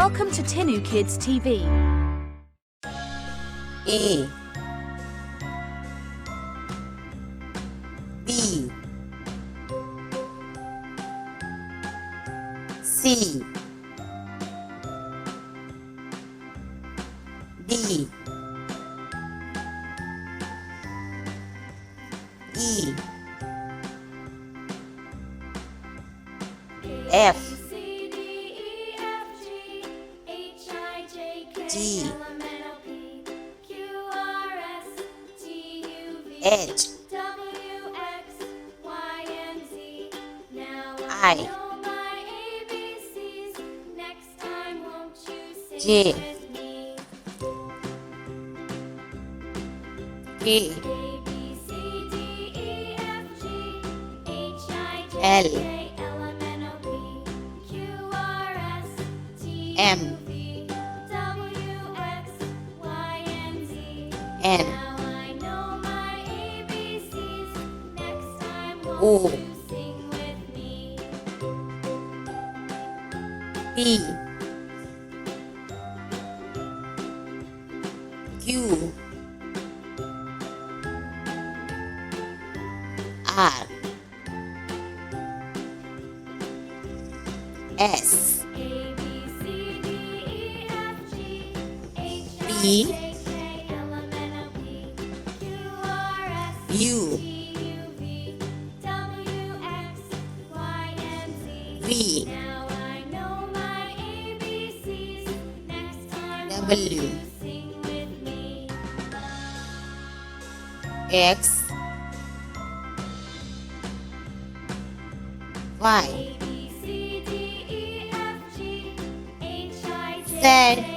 Welcome to Tinu Kids TV. A B C D E F G H I J K L M N O P Q R S T U V W X Y Z